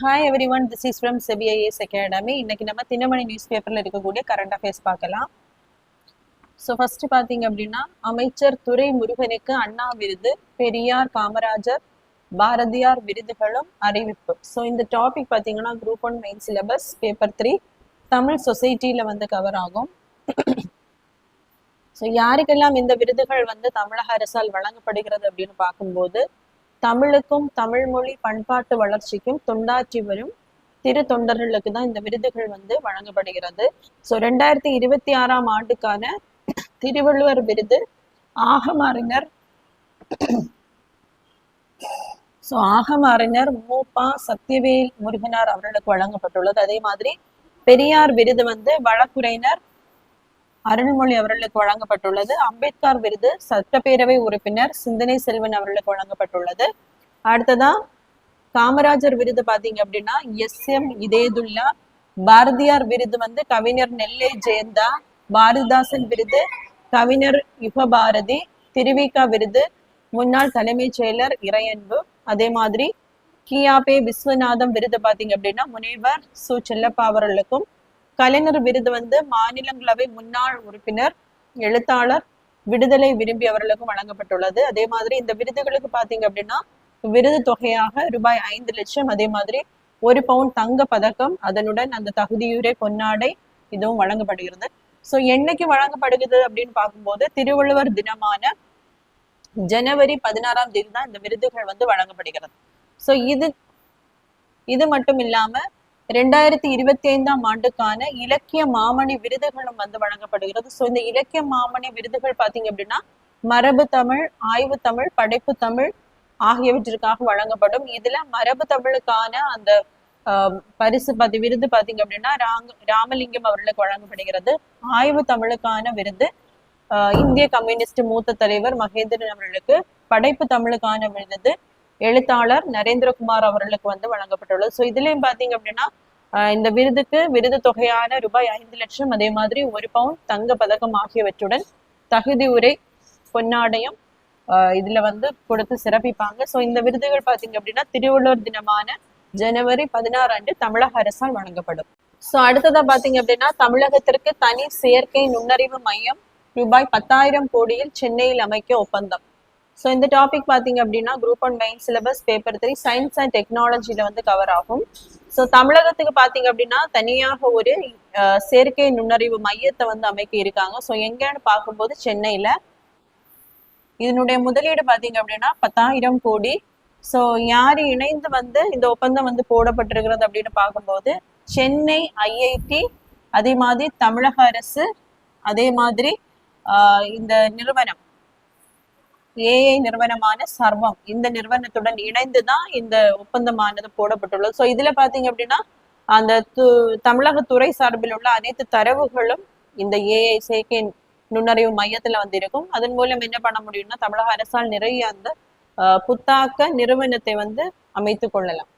Hi everyone, this is from CBIS academy. இன்னைக்கு நம்ம Dinamani news பேப்பர்ல இருக்கக்கூடிய கரண்ட் அஃபேர்ஸ் பார்க்கலாம். ஸோ ஃபர்ஸ்ட் பார்த்தீங்க அப்படின்னா, அமைச்சர் துரை முருகனுக்கு அண்ணா விருது, பெரியார், காமராஜர், பாரதியார் விருதுகளும் அறிவிப்பு. ஸோ இந்த டாபிக் பார்த்தீங்கன்னா group 1 main syllabus paper 3 Tamil சொசைட்டியில் வந்து கவர் ஆகும். ஸோ யாருக்கெல்லாம் இந்த விருதுகள் வந்து தமிழக அரசால் வழங்கப்படுகிறது அப்படின்னு பார்க்கும்போது, தமிழுக்கும் தமிழ் மொழி பண்பாட்டு வளர்ச்சிக்கும் தொண்டாற்றி வரும் திரு தொண்டர்களுக்கு தான் இந்த விருதுகள் வந்து வழங்கப்படுகிறது. ஸோ 2026ஆம் ஆண்டுக்கான திருவள்ளுவர் விருது ஆகமறிஞர் மூப்பா சத்தியவேல் முருகனார் அவர்களுக்கு வழங்கப்பட்டுள்ளது. அதே மாதிரி பெரியார் விருது வந்து வழக்குரைஞர் அருள்மொழி அவர்களுக்கு வழங்கப்பட்டுள்ளது. அம்பேத்கர் விருது சட்டப்பேரவை உறுப்பினர் சிந்தனை செல்வன் அவர்களுக்கு வழங்கப்பட்டுள்ளது. அடுத்ததா காமராஜர் விருது பாத்தீங்க அப்படின்னா SM இதேதுல்லா. பாரதியார் விருது வந்து கவிஞர் நெல்லை ஜெயந்தா. பாரதிதாசன் விருது கவிஞர் யுகபாரதி. திருவிக விருது முன்னாள் தலைமைச் செயலர் இறையன்பு. அதே மாதிரி கியாபே விஸ்வநாதம் விருது பாத்தீங்க அப்படின்னா முனைவர் சு செல்லப்பா அவர்களுக்கும். கலைஞர் விருது வந்து மாநிலங்களவை முன்னாள் உறுப்பினர் எழுத்தாளர் விடுதலை விரும்பி அவர்களுக்கும் வழங்கப்பட்டுள்ளது. அதே மாதிரி இந்த விருதுகளுக்கு பாத்தீங்க அப்படின்னா விருது தொகையாக ரூபாய் 5 லட்சம், அதே மாதிரி 1 பவுண்ட் தங்க பதக்கம், அதனுடன் அந்த தகுதியுரை பொன்னாடை இதுவும் வழங்கப்படுகிறது. ஸோ என்னைக்கு வழங்கப்படுகிறது அப்படின்னு பார்க்கும்போது திருவள்ளுவர் தினமான ஜனவரி 16ஆம் தேதி தான் இந்த விருதுகள் வந்து வழங்கப்படுகிறது. ஸோ இது மட்டும் இல்லாம 2025ஆம் ஆண்டுக்கான இலக்கிய மாமணி விருதுகளும் வந்து வழங்கப்படுகிறது. ஸோ இந்த இலக்கிய மாமணி விருதுகள் பார்த்தீங்க அப்படின்னா மரபு தமிழ், ஆய்வு தமிழ், படைப்பு தமிழ் ஆகியவற்றிற்காக வழங்கப்படும். இதுல மரபு தமிழுக்கான அந்த பரிசு விருது பார்த்தீங்க அப்படின்னா ராமலிங்கம் அவர்களுக்கு வழங்கப்படுகிறது. ஆய்வு தமிழுக்கான விருது இந்திய கம்யூனிஸ்ட் மூத்த தலைவர் மகேந்திரன் அவர்களுக்கு. படைப்பு தமிழுக்கான விருது எழுத்தாளர் நரேந்திரகுமார் அவர்களுக்கு வந்து வழங்கப்பட்டுள்ளது. ஸோ இதுலயும் பாத்தீங்க அப்படின்னா இந்த விருது தொகையான ரூபாய் 5 லட்சம், அதே மாதிரி 1 பவுண்ட் தங்க பதக்கம் ஆகியவற்றுடன் தகுதி உரை பொன்னாடையும் இதுல வந்து கொடுத்து சிறப்பிப்பாங்க. ஸோ இந்த விருதுகள் பாத்தீங்க அப்படின்னா திருவள்ளுவர் தினமான ஜனவரி 16 அன்று தமிழக அரசால் வழங்கப்படும். ஸோ அடுத்ததா பாத்தீங்க அப்படின்னா தமிழகத்திற்கு தனி செயற்கை நுண்ணறிவு மையம் ரூபாய் 10,000 கோடியில் சென்னையில் அமைக்க ஒப்பந்தம். ஸோ இந்த டாபிக் பார்த்தீங்க அப்படின்னா group 1 main syllabus paper 3 science and டெக்னாலஜியில் வந்து கவர் ஆகும். ஸோ தமிழகத்துக்கு பார்த்தீங்க அப்படின்னா தனியாக ஒரு செயற்கை நுண்ணறிவு மையத்தை வந்து அமைக்க இருக்காங்க. ஸோ எங்கன்னு பார்க்கும்போது சென்னையில். இதனுடைய முதலீடு பார்த்தீங்க அப்படின்னா 10,000 கோடி. ஸோ யார் இணைந்து வந்து இந்த ஒப்பந்தம் வந்து போடப்பட்டிருக்கிறது அப்படின்னு பார்க்கும்போது சென்னை IIT, அதே மாதிரி தமிழக அரசு, அதே மாதிரி இந்த நிறுவனம் AI நிறுவனமான சர்வம், இந்த நிறுவனத்துடன் இணைந்துதான் இந்த ஒப்பந்தமானது போடப்பட்டுள்ளது. ஸோ இதுல பாத்தீங்க அப்படின்னா அந்த தமிழகத்துறை சார்பில் உள்ள அனைத்து தரவுகளும் இந்த AI செயற்கை நுண்ணறிவு மையத்துல வந்து இருக்கும். அதன் மூலம் என்ன பண்ண முடியும்னா தமிழக அரசால் நிறைய அந்த புத்தாக்க நிறுவனத்தை வந்து அமைத்து கொள்ளலாம்.